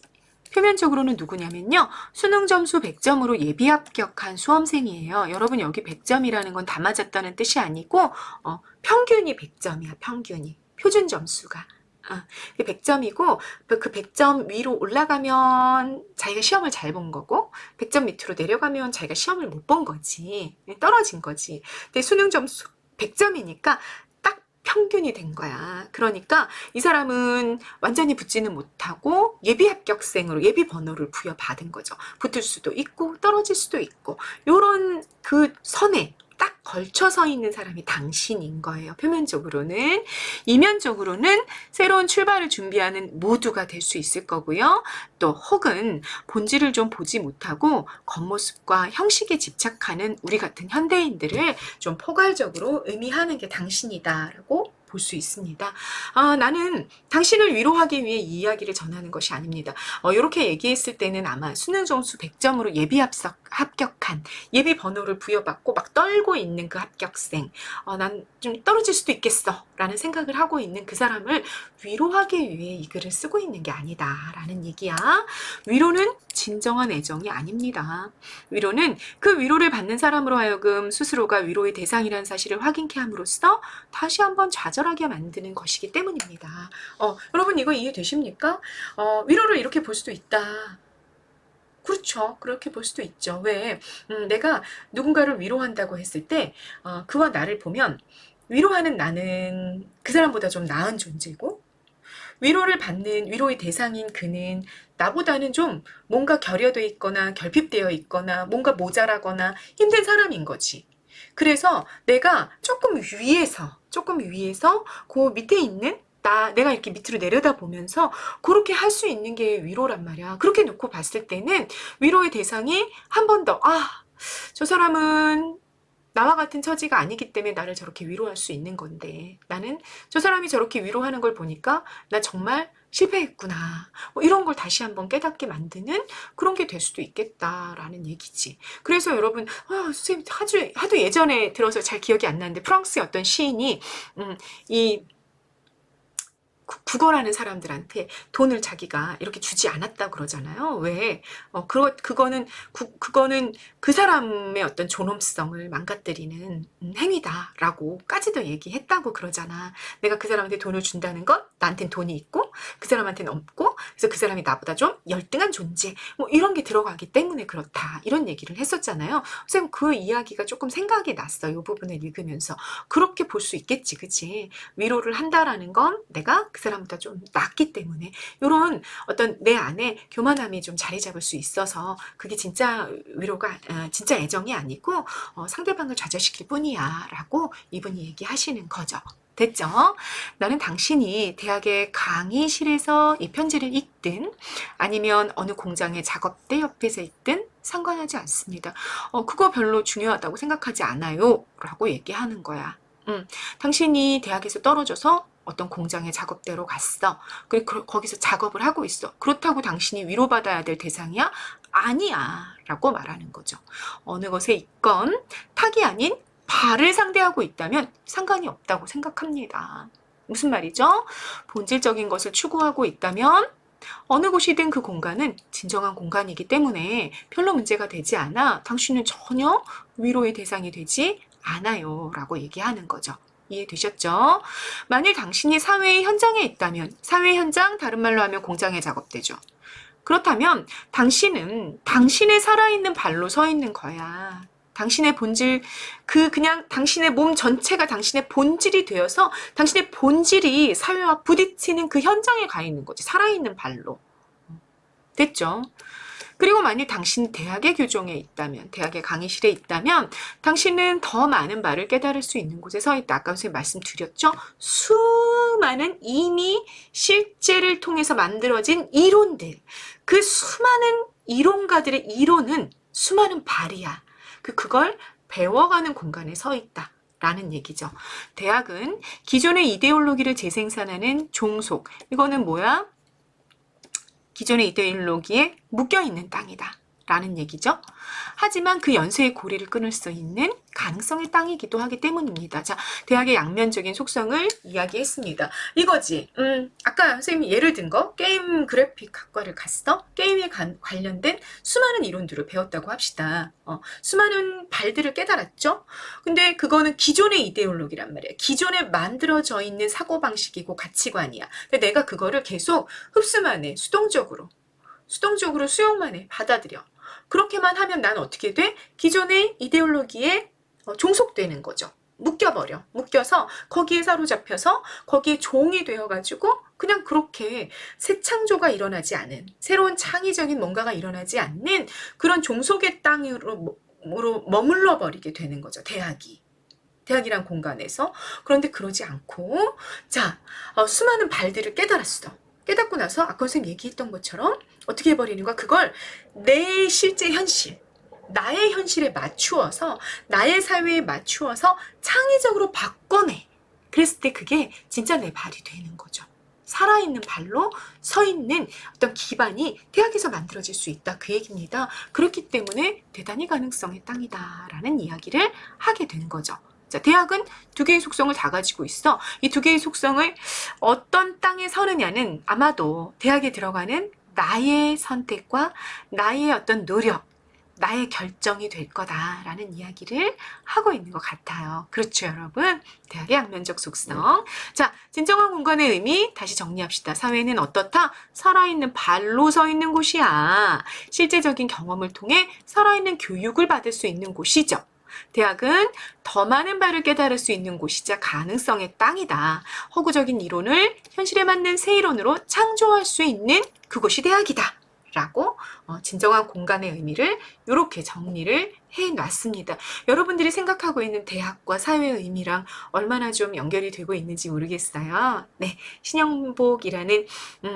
표면적으로는 누구냐면요. 수능 점수 100점으로 예비 합격한 수험생이에요. 여러분 여기 100점이라는 건 다 맞았다는 뜻이 아니고 평균이 100점이야. 평균이. 표준 점수가. 100점이고 그 100점 위로 올라가면 자기가 시험을 잘 본 거고 100점 밑으로 내려가면 자기가 시험을 못 본 거지. 떨어진 거지. 근데 수능 점수 100점이니까 딱 평균이 된 거야. 그러니까 이 사람은 완전히 붙지는 못하고 예비 합격생으로 예비 번호를 부여받은 거죠. 붙을 수도 있고 떨어질 수도 있고 요런 그 선에 딱 걸쳐서 있는 사람이 당신인 거예요. 표면적으로는. 이면적으로는 새로운 출발을 준비하는 모두가 될 수 있을 거고요. 또 혹은 본질을 좀 보지 못하고 겉모습과 형식에 집착하는 우리 같은 현대인들을 좀 포괄적으로 의미하는 게 당신이다라고 볼 수 있습니다. 나는 당신을 위로하기 위해 이 이야기를 전하는 것이 아닙니다. 이렇게 얘기했을 때는 아마 수능 점수 100점으로 예비 합격한 예비 번호를 부여받고 막 떨고 있는 그 합격생, 난 좀 떨어질 수도 있겠어 라는 생각을 하고 있는 그 사람을 위로하기 위해 이 글을 쓰고 있는 게 아니다 라는 얘기야. 위로는 진정한 애정이 아닙니다. 위로는 그 위로를 받는 사람으로 하여금 스스로가 위로의 대상이라는 사실을 확인케 함으로써 다시 한번 좌절하게 만드는 것이기 때문입니다. 여러분 이거 이해되십니까? 위로를 이렇게 볼 수도 있다. 그렇죠. 그렇게 볼 수도 있죠. 왜? 내가 누군가를 위로한다고 했을 때 그와 나를 보면 위로하는 나는 그 사람보다 좀 나은 존재고, 위로를 받는 위로의 대상인 그는 나보다는 좀 뭔가 결여되어 있거나 결핍되어 있거나 뭔가 모자라거나 힘든 사람인 거지. 그래서 내가 조금 위에서 그 밑에 있는 내가 이렇게 밑으로 내려다 보면서 그렇게 할 수 있는 게 위로란 말이야. 그렇게 놓고 봤을 때는 위로의 대상이 한 번 더, 저 사람은 나와 같은 처지가 아니기 때문에 나를 저렇게 위로할 수 있는 건데, 나는 저 사람이 저렇게 위로하는 걸 보니까 나 정말 실패했구나. 이런 걸 다시 한번 깨닫게 만드는 그런 게 될 수도 있겠다라는 얘기지. 그래서 여러분, 선생님 하도 예전에 들어서 잘 기억이 안 나는데 프랑스의 어떤 시인이 이 국어라는 사람들한테 돈을 자기가 이렇게 주지 않았다고 그러잖아요. 왜? 그거는 그 사람의 어떤 존엄성을 망가뜨리는 행위다라고까지도 얘기했다고 그러잖아. 내가 그 사람한테 돈을 준다는 건 나한테는 돈이 있고 그 사람한테는 없고, 그래서 그 사람이 나보다 좀 열등한 존재, 이런 게 들어가기 때문에 그렇다, 이런 얘기를 했었잖아요. 선생님 그 이야기가 조금 생각이 났어. 이 부분을 읽으면서. 그렇게 볼 수 있겠지, 그치? 위로를 한다라는 건 내가 그 사람보다 좀 낫기 때문에 이런 어떤 내 안에 교만함이 좀 자리 잡을 수 있어서 그게 진짜 위로가, 진짜 애정이 아니고 상대방을 좌절시킬 뿐이야 라고 이분이 얘기하시는 거죠. 됐죠? 나는 당신이 대학의 강의실에서 이 편지를 읽든 아니면 어느 공장의 작업대 옆에서 읽든 상관하지 않습니다. 그거 별로 중요하다고 생각하지 않아요 라고 얘기하는 거야. 당신이 대학에서 떨어져서 어떤 공장의 작업대로 갔어. 그리고 거기서 작업을 하고 있어. 그렇다고 당신이 위로받아야 될 대상이야? 아니야 라고 말하는 거죠. 어느 것에 있건 탁이 아닌 발을 상대하고 있다면 상관이 없다고 생각합니다. 무슨 말이죠? 본질적인 것을 추구하고 있다면 어느 곳이든 그 공간은 진정한 공간이기 때문에 별로 문제가 되지 않아 당신은 전혀 위로의 대상이 되지 않아요 라고 얘기하는 거죠. 이해되셨죠? 만일 당신이 사회의 현장에 있다면, 사회 현장, 다른 말로 하면 공장의 작업대죠. 그렇다면 당신은 당신의 살아있는 발로 서 있는 거야. 당신의 본질, 그냥 당신의 몸 전체가 당신의 본질이 되어서 당신의 본질이 사회와 부딪히는 그 현장에 가 있는 거지. 살아있는 발로. 됐죠? 그리고 만일 당신 대학의 교정에 있다면, 대학의 강의실에 있다면 당신은 더 많은 바를 깨달을 수 있는 곳에 서 있다. 아까 선생님 말씀드렸죠? 수많은 이미 실제를 통해서 만들어진 이론들, 그 수많은 이론가들의 이론은 수많은 발이야. 그걸 배워가는 공간에 서 있다. 라는 얘기죠. 대학은 기존의 이데올로기를 재생산하는 종속. 이거는 뭐야? 기존의 이데올로기에 묶여있는 땅이다 라는 얘기죠. 하지만 그 연쇄의 고리를 끊을 수 있는 가능성의 땅이기도 하기 때문입니다. 자, 대학의 양면적인 속성을 이야기했습니다. 이거지. 아까 선생님이 예를 든 거, 게임 그래픽 학과를 갔어? 게임에 관련된 수많은 이론들을 배웠다고 합시다. 수많은 발들을 깨달았죠? 근데 그거는 기존의 이데올로기란 말이야. 기존에 만들어져 있는 사고방식이고 가치관이야. 근데 내가 그거를 계속 흡수만 해. 수동적으로 수용만 해. 받아들여. 그렇게만 하면 난 어떻게 돼? 기존의 이데올로기에 종속되는 거죠. 묶여버려. 묶여서 거기에 사로잡혀서 거기에 종이 되어가지고 그냥 그렇게 새 창조가 일어나지 않은, 새로운 창의적인 뭔가가 일어나지 않는 그런 종속의 땅으로 머물러 버리게 되는 거죠. 대학이란 공간에서. 그런데 그러지 않고 자, 수많은 발들을 깨달았어. 깨닫고 나서 아까 선생님 얘기했던 것처럼 어떻게 해버리는 거야? 그걸 내 실제 현실, 나의 현실에 맞추어서, 나의 사회에 맞추어서 창의적으로 바꿔내. 그랬을 때 그게 진짜 내 발이 되는 거죠. 살아있는 발로 서 있는 어떤 기반이 대학에서 만들어질 수 있다. 그 얘기입니다. 그렇기 때문에 대단히 가능성의 땅이다라는 이야기를 하게 된 거죠. 자, 대학은 두 개의 속성을 다 가지고 있어. 이 두 개의 속성을 어떤 땅에 서느냐는 아마도 대학에 들어가는 나의 선택과 나의 어떤 노력, 나의 결정이 될 거다라는 이야기를 하고 있는 것 같아요. 그렇죠, 여러분? 대학의 양면적 속성. 자, 진정한 공간의 의미 다시 정리합시다. 사회는 어떻다? 살아있는 발로 서 있는 곳이야. 실제적인 경험을 통해 살아있는 교육을 받을 수 있는 곳이죠. 대학은 더 많은 바를 깨달을 수 있는 곳이자 가능성의 땅이다. 허구적인 이론을 현실에 맞는 새 이론으로 창조할 수 있는 그곳이 대학이다. 라고 진정한 공간의 의미를 이렇게 정리를 해놨습니다. 여러분들이 생각하고 있는 대학과 사회의 의미랑 얼마나 좀 연결이 되고 있는지 모르겠어요. 네, 신영복이라는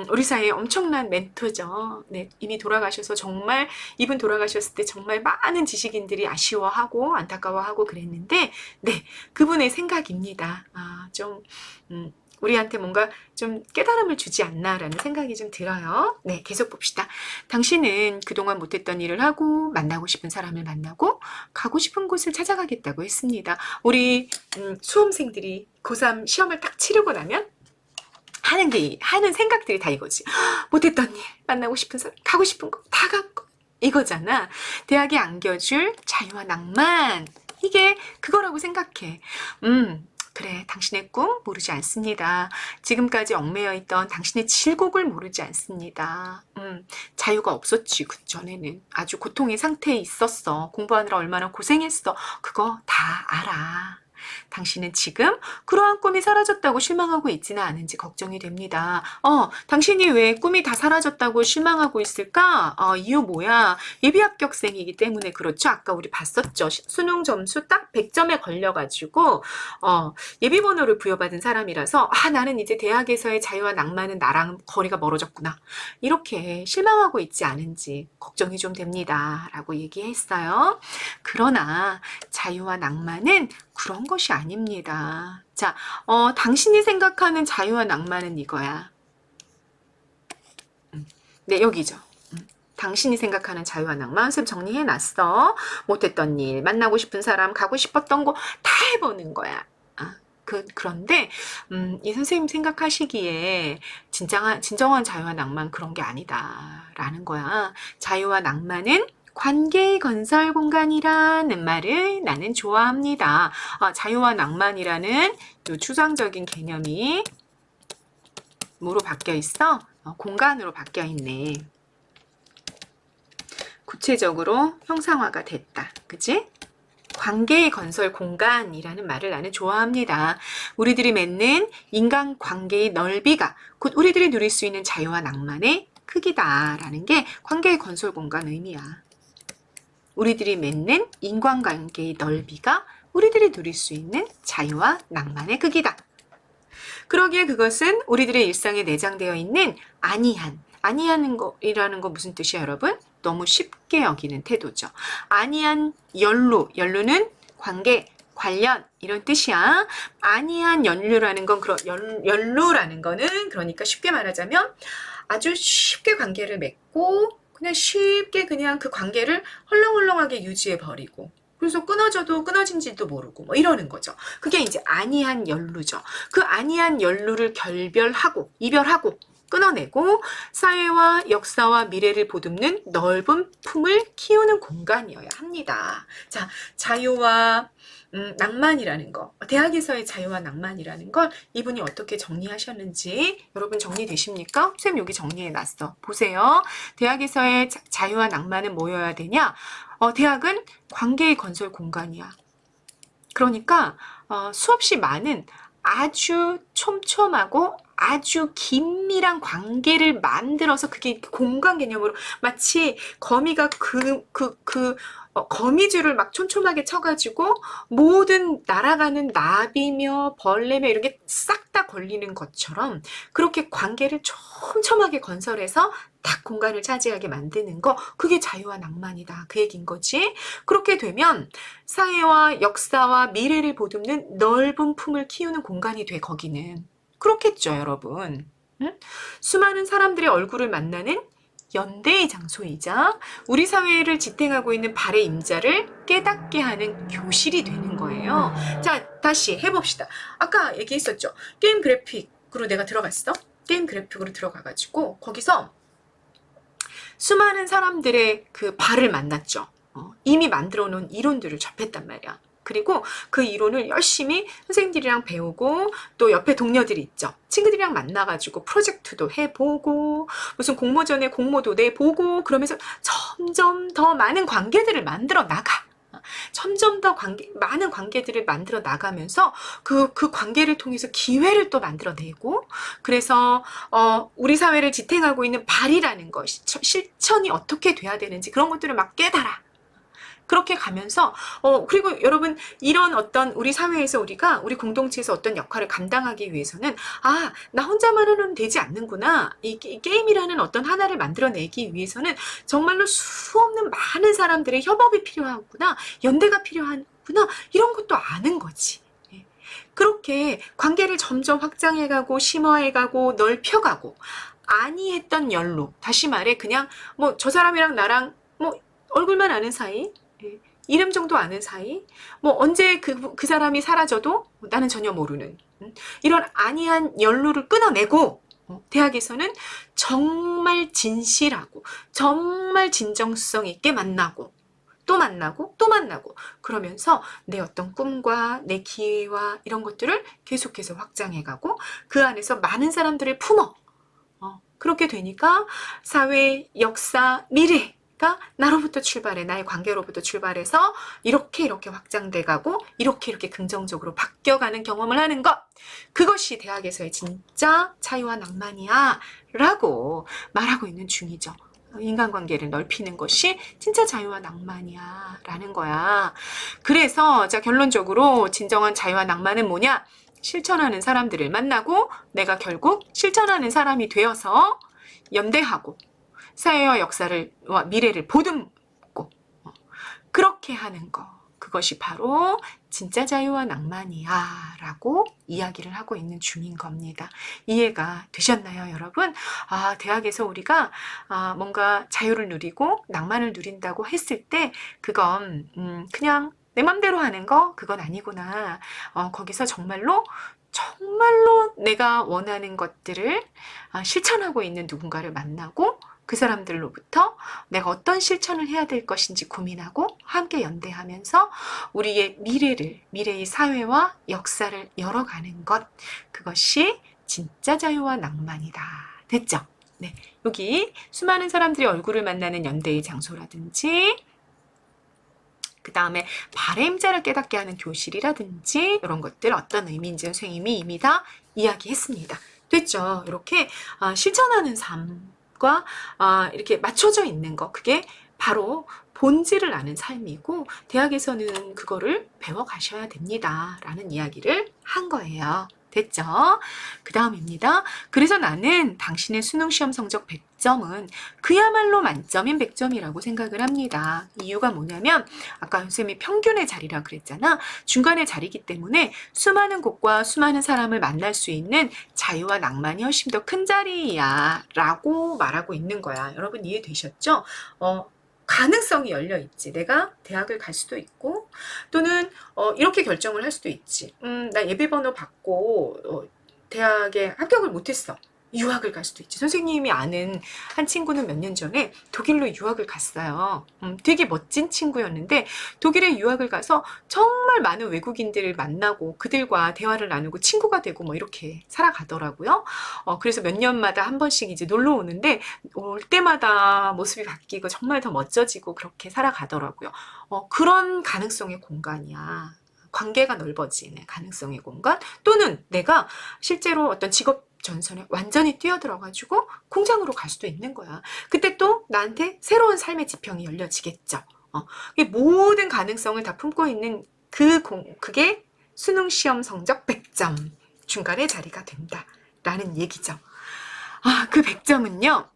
우리 사회의 엄청난 멘토죠. 네, 이미 돌아가셔서 정말 이분 돌아가셨을 때 정말 많은 지식인들이 아쉬워하고 안타까워하고 그랬는데 네, 그분의 생각입니다. 우리한테 뭔가 좀 깨달음을 주지 않나라는 생각이 좀 들어요. 네, 계속 봅시다. 당신은 그동안 못했던 일을 하고 만나고 싶은 사람을 만나고 가고 싶은 곳을 찾아가겠다고 했습니다. 우리 수험생들이 고3 시험을 딱 치르고 나면 하는 생각들이 다 이거지. 못했던 일, 만나고 싶은 사람, 가고 싶은 곳 다 갖고 이거잖아. 대학이 안겨줄 자유와 낭만. 이게 그거라고 생각해. 그래, 당신의 꿈 모르지 않습니다. 지금까지 얽매여 있던 당신의 질곡을 모르지 않습니다. 자유가 없었지, 그전에는. 아주 고통의 상태에 있었어. 공부하느라 얼마나 고생했어. 그거 다 알아. 당신은 지금 그러한 꿈이 사라졌다고 실망하고 있지는 않은지 걱정이 됩니다. 당신이 왜 꿈이 다 사라졌다고 실망하고 있을까? 이유 뭐야? 예비 합격생이기 때문에 그렇죠. 아까 우리 봤었죠. 수능 점수 딱 100점에 걸려가지고 예비 번호를 부여받은 사람이라서 나는 이제 대학에서의 자유와 낭만은 나랑 거리가 멀어졌구나. 이렇게 실망하고 있지 않은지 걱정이 좀 됩니다. 라고 얘기했어요. 그러나 자유와 낭만은 그런 것이 아닙니다. 자, 당신이 생각하는 자유와 낭만은 이거야. 네, 여기죠. 당신이 생각하는 자유와 낭만. 선생님 정리해놨어. 못했던 일, 만나고 싶은 사람, 가고 싶었던 거 다 해보는 거야. 그런데 이 선생님 생각하시기에 진정한 자유와 낭만 그런 게 아니다라는 거야. 자유와 낭만은 관계의 건설 공간이라는 말을 나는 좋아합니다. 자유와 낭만이라는 이 추상적인 개념이 뭐로 바뀌어 있어? 공간으로 바뀌어 있네. 구체적으로 형상화가 됐다. 그치? 관계의 건설 공간이라는 말을 나는 좋아합니다. 우리들이 맺는 인간관계의 넓이가 곧 우리들이 누릴 수 있는 자유와 낭만의 크기다라는 게 관계의 건설 공간 의미야. 우리들이 맺는 인간관계의 넓이가 우리들이 누릴 수 있는 자유와 낭만의 크기다. 그러기에 그것은 우리들의 일상에 내장되어 있는 아니하는 거이라는 거 무슨 뜻이야, 여러분? 너무 쉽게 여기는 태도죠. 아니한 연루는 관계, 관련 이런 뜻이야. 아니한 연루라는 건 연루라는 거는 그러니까 쉽게 말하자면 아주 쉽게 관계를 맺고 그냥 쉽게 그냥 그 관계를 헐렁헐렁하게 유지해 버리고 그래서 끊어져도 끊어진지도 모르고 뭐 이러는 거죠. 그게 이제 아니한 연루죠. 그 아니한 연루를 이별하고 끊어내고 사회와 역사와 미래를 보듬는 넓은 품을 키우는 공간이어야 합니다. 자, 자유와 낭만이라는 거, 대학에서의 자유와 낭만이라는 걸 이분이 어떻게 정리하셨는지 여러분 정리되십니까? 선생님 여기 정리해놨어. 보세요. 대학에서의 자유와 낭만은 뭐여야 되냐? 대학은 관계의 건설 공간이야. 그러니까 수없이 많은 아주 촘촘하고 아주 긴밀한 관계를 만들어서 그게 공간 개념으로 마치 거미가 거미줄을 막 촘촘하게 쳐가지고 모든 날아가는 나비며 벌레며 이런 게 싹 다 걸리는 것처럼 그렇게 관계를 촘촘하게 건설해서 딱 공간을 차지하게 만드는 거, 그게 자유와 낭만이다, 그 얘기인 거지. 그렇게 되면 사회와 역사와 미래를 보듬는 넓은 품을 키우는 공간이 돼, 거기는. 그렇겠죠, 여러분. 응? 수많은 사람들의 얼굴을 만나는 연대의 장소이자 우리 사회를 지탱하고 있는 발의 임자를 깨닫게 하는 교실이 되는 거예요. 자, 다시 해봅시다. 아까 얘기했었죠. 게임 그래픽으로 내가 들어갔어. 게임 그래픽으로 들어가가지고 거기서 수많은 사람들의 그 발을 만났죠. 이미 만들어 놓은 이론들을 접했단 말이야. 그리고 그 이론을 열심히 선생님들이랑 배우고 또 옆에 동료들이 있죠. 친구들이랑 만나가지고 프로젝트도 해보고 무슨 공모전에 공모도 내보고 그러면서 점점 더 많은 관계들을 만들어 나가. 점점 더 많은 관계들을 만들어 나가면서 그 관계를 통해서 기회를 또 만들어내고 그래서 우리 사회를 지탱하고 있는 발이라는 것이 실천이 어떻게 돼야 되는지 그런 것들을 막 깨달아. 그렇게 가면서 그리고 여러분 이런 어떤 우리 사회에서 우리 공동체에서 어떤 역할을 감당하기 위해서는 나 혼자만은 되지 않는구나. 이 게임이라는 어떤 하나를 만들어내기 위해서는 정말로 수없는 많은 사람들의 협업이 필요하구나. 연대가 필요하구나. 이런 것도 아는 거지. 그렇게 관계를 점점 확장해가고 심화해가고 넓혀가고 아니했던 연로, 다시 말해 그냥 뭐 저 사람이랑 나랑 뭐 얼굴만 아는 사이, 이름 정도 아는 사이, 뭐 언제 그 사람이 사라져도 나는 전혀 모르는 이런 아니한 연루를 끊어내고 대학에서는 정말 진실하고 정말 진정성 있게 만나고 또 만나고 또 만나고 그러면서 내 어떤 꿈과 내 기회와 이런 것들을 계속해서 확장해가고 그 안에서 많은 사람들을 품어. 그렇게 되니까 사회, 역사, 미래가 나로부터 출발해, 나의 관계로부터 출발해서 이렇게 확장돼가고 이렇게 긍정적으로 바뀌어가는 경험을 하는 것, 그것이 대학에서의 진짜 자유와 낭만이야 라고 말하고 있는 중이죠. 인간관계를 넓히는 것이 진짜 자유와 낭만이야 라는 거야. 그래서 자, 결론적으로 진정한 자유와 낭만은 뭐냐? 실천하는 사람들을 만나고 내가 결국 실천하는 사람이 되어서 연대하고 사회와 역사를 미래를 보듬고 그렇게 하는 거, 그것이 바로 진짜 자유와 낭만이야 라고 이야기를 하고 있는 중인 겁니다. 이해가 되셨나요, 여러분? 대학에서 우리가 뭔가 자유를 누리고 낭만을 누린다고 했을 때 그건 그냥 내 맘대로 하는 거 그건 아니구나. 거기서 정말로 내가 원하는 것들을 실천하고 있는 누군가를 만나고 그 사람들로부터 내가 어떤 실천을 해야 될 것인지 고민하고 함께 연대하면서 우리의 미래의 사회와 역사를 열어가는 것, 그것이 진짜 자유와 낭만이다. 됐죠? 네, 여기 수많은 사람들의 얼굴을 만나는 연대의 장소라든지 그 다음에 발의 임자를 깨닫게 하는 교실이라든지 이런 것들 어떤 의미인지 선생님이 이미 다 이야기했습니다. 됐죠? 이렇게 실천하는 삶과 이렇게 맞춰져 있는 거, 그게 바로 본질을 아는 삶이고 대학에서는 그거를 배워가셔야 됩니다 라는 이야기를 한 거예요. 됐죠? 그 다음입니다. 그래서 나는 당신의 수능시험 성적 100점은 그야말로 만점인 100점이라고 생각을 합니다. 이유가 뭐냐면 아까 선생님이 평균의 자리라 그랬잖아. 중간의 자리이기 때문에 수많은 곳과 수많은 사람을 만날 수 있는 자유와 낭만이 훨씬 더 큰 자리야 라고 말하고 있는 거야. 여러분 이해되셨죠? 가능성이 열려 있지. 내가 대학을 갈 수도 있고 또는 이렇게 결정을 할 수도 있지. 나 예비번호 받고 대학에 합격을 못했어. 유학을 갈 수도 있지. 선생님이 아는 한 친구는 몇 년 전에 독일로 유학을 갔어요. 되게 멋진 친구였는데 독일에 유학을 가서 정말 많은 외국인들을 만나고 그들과 대화를 나누고 친구가 되고 뭐 이렇게 살아가더라고요. 그래서 몇 년마다 한 번씩 이제 놀러 오는데 올 때마다 모습이 바뀌고 정말 더 멋져지고 그렇게 살아가더라고요. 그런 가능성의 공간이야. 관계가 넓어지는 가능성의 공간, 또는 내가 실제로 어떤 전선에 완전히 뛰어들어가지고 공장으로 갈 수도 있는 거야. 그때 또 나한테 새로운 삶의 지평이 열려지겠죠. 이 모든 가능성을 다 품고 있는 그게 수능 시험 성적 100점 중간에 자리가 된다 라는 얘기죠. 그 100점은요.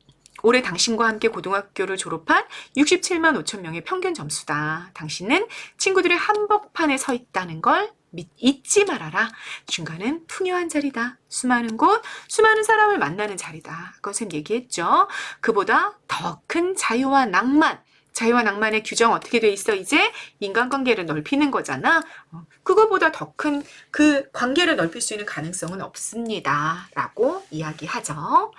올해 당신과 함께 고등학교를 졸업한 67만 5천 명의 평균 점수다. 당신은 친구들의 한복판에 서 있다는 걸 잊지 말아라. 중간은 풍요한 자리다. 수많은 곳, 수많은 사람을 만나는 자리다. 그것은 얘기했죠. 그보다 더 큰 자유와 낭만. 자유와 낭만의 규정 어떻게 돼 있어? 이제 인간관계를 넓히는 거잖아. 그거보다 더 큰 그 관계를 넓힐 수 있는 가능성은 없습니다. 라고 이야기하죠.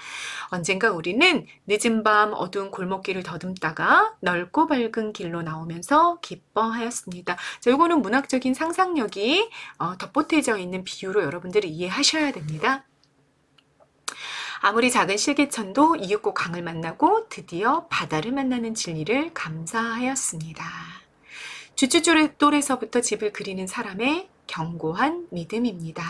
언젠가 우리는 늦은 밤 어두운 골목길을 더듬다가 넓고 밝은 길로 나오면서 기뻐하였습니다. 자, 이거는 문학적인 상상력이 덧보태져 있는 비유로 여러분들이 이해하셔야 됩니다. 아무리 작은 실개천도 이윽고 강을 만나고 드디어 바다를 만나는 진리를 감사하였습니다. 주춧돌에서부터 집을 그리는 사람의 견고한 믿음입니다.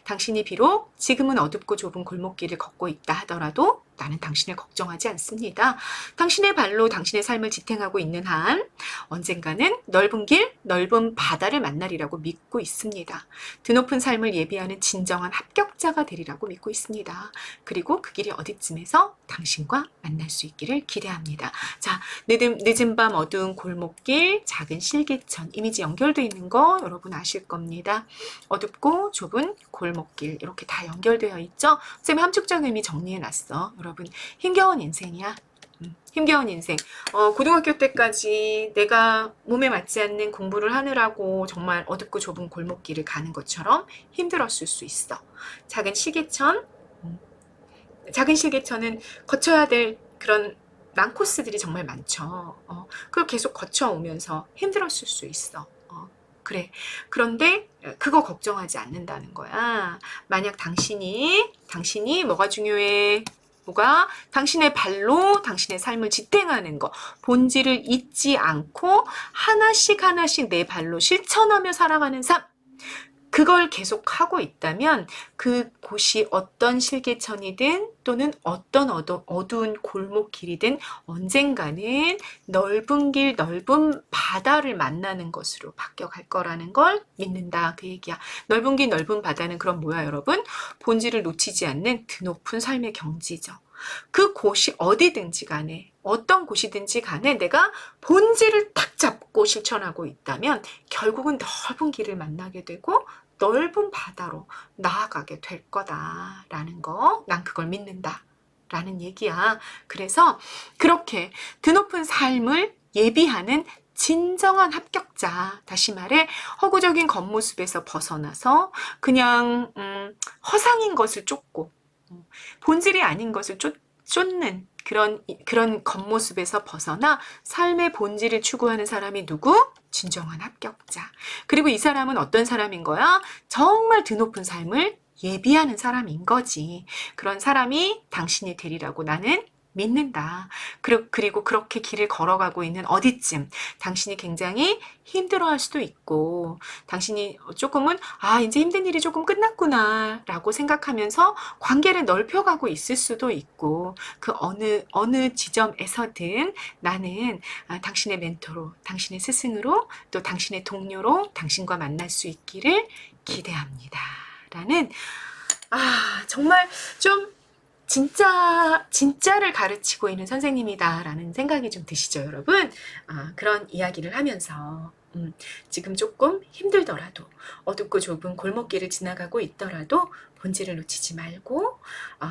당신이 비록 지금은 어둡고 좁은 골목길을 걷고 있다 하더라도 나는 당신을 걱정하지 않습니다. 당신의 발로 당신의 삶을 지탱하고 있는 한 언젠가는 넓은 길, 넓은 바다를 만나리라고 믿고 있습니다. 드높은 삶을 예비하는 진정한 합격자가 되리라고 믿고 있습니다. 그리고 그 길이 어디쯤에서 당신과 만날 수 있기를 기대합니다. 자, 늦은 밤 어두운 골목길, 작은 실개천, 이미지 연결되어 있는 거 여러분 아실 겁니다. 어둡고 좁은 골목길 이렇게 다 연결되어 있죠. 쌤이 함축적 의미 정리해놨어. 여러분 힘겨운 인생이야. 힘겨운 인생. 고등학교 때까지 내가 몸에 맞지 않는 공부를 하느라고 정말 어둡고 좁은 골목길을 가는 것처럼 힘들었을 수 있어. 작은 실개천은 거쳐야 될 그런 난코스들이 정말 많죠. 그걸 계속 거쳐오면서 힘들었을 수 있어. 그래. 그런데 그거 걱정하지 않는다는 거야. 만약 당신이 뭐가 중요해? 뭐가? 당신의 발로 당신의 삶을 지탱하는 거. 본질을 잊지 않고 하나씩 내 발로 실천하며 살아가는 삶. 그걸 계속 하고 있다면 그곳이 어떤 실개천이든 또는 어떤 어두운 골목길이든 언젠가는 넓은 길, 넓은 바다를 만나는 것으로 바뀌어갈 거라는 걸 믿는다. 그 얘기야. 넓은 길, 넓은 바다는 그럼 뭐야 여러분? 본질을 놓치지 않는 드높은 삶의 경지죠. 그 곳이 어디든지 간에 어떤 곳이든지 간에 내가 본질을 딱 잡고 실천하고 있다면 결국은 넓은 길을 만나게 되고 넓은 바다로 나아가게 될 거다라는 거, 난 그걸 믿는다 라는 얘기야. 그래서 그렇게 드높은 삶을 예비하는 진정한 합격자, 다시 말해 허구적인 겉모습에서 벗어나서 그냥 허상인 것을 쫓고 본질이 아닌 것을 쫓는 그런 겉모습에서 벗어나 삶의 본질을 추구하는 사람이 누구? 진정한 합격자. 그리고 이 사람은 어떤 사람인 거야? 정말 드높은 삶을 예비하는 사람인 거지. 그런 사람이 당신이 되리라고 나는 믿는다. 그리고 그렇게 길을 걸어가고 있는 어디쯤 당신이 굉장히 힘들어할 수도 있고 당신이 조금은 이제 힘든 일이 조금 끝났구나 라고 생각하면서 관계를 넓혀가고 있을 수도 있고 그 어느 지점에서든 나는 당신의 멘토로 당신의 스승으로 또 당신의 동료로 당신과 만날 수 있기를 기대합니다 라는 정말 좀 진짜를 가르치고 있는 선생님이다라는 생각이 좀 드시죠, 여러분? 그런 이야기를 하면서 지금 조금 힘들더라도 어둡고 좁은 골목길을 지나가고 있더라도 본질을 놓치지 말고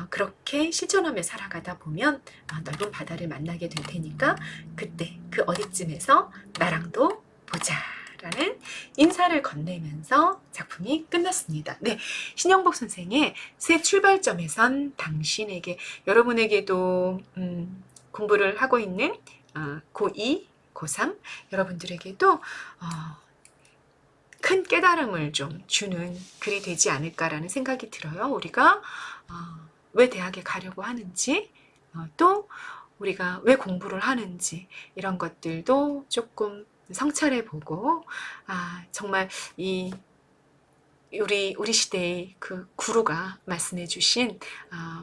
그렇게 실천하며 살아가다 보면 넓은 바다를 만나게 될 테니까 그때 그 어디쯤에서 나랑도 보자. 라는 인사를 건네면서 작품이 끝났습니다. 네, 신영복 선생의 새 출발점에선 당신에게 여러분에게도 공부를 하고 있는 고2, 고3 여러분들에게도 큰 깨달음을 좀 주는 글이 되지 않을까라는 생각이 들어요. 우리가 왜 대학에 가려고 하는지 또 우리가 왜 공부를 하는지 이런 것들도 조금 성찰해보고 정말 이 우리 시대의 그 구루가 말씀해 주신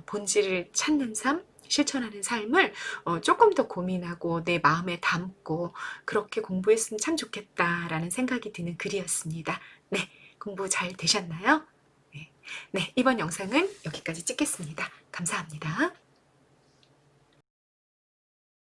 본질을 찾는 삶, 실천하는 삶을 조금 더 고민하고 내 마음에 담고 그렇게 공부했으면 참 좋겠다라는 생각이 드는 글이었습니다. 네, 공부 잘 되셨나요? 네, 이번 영상은 여기까지 찍겠습니다. 감사합니다.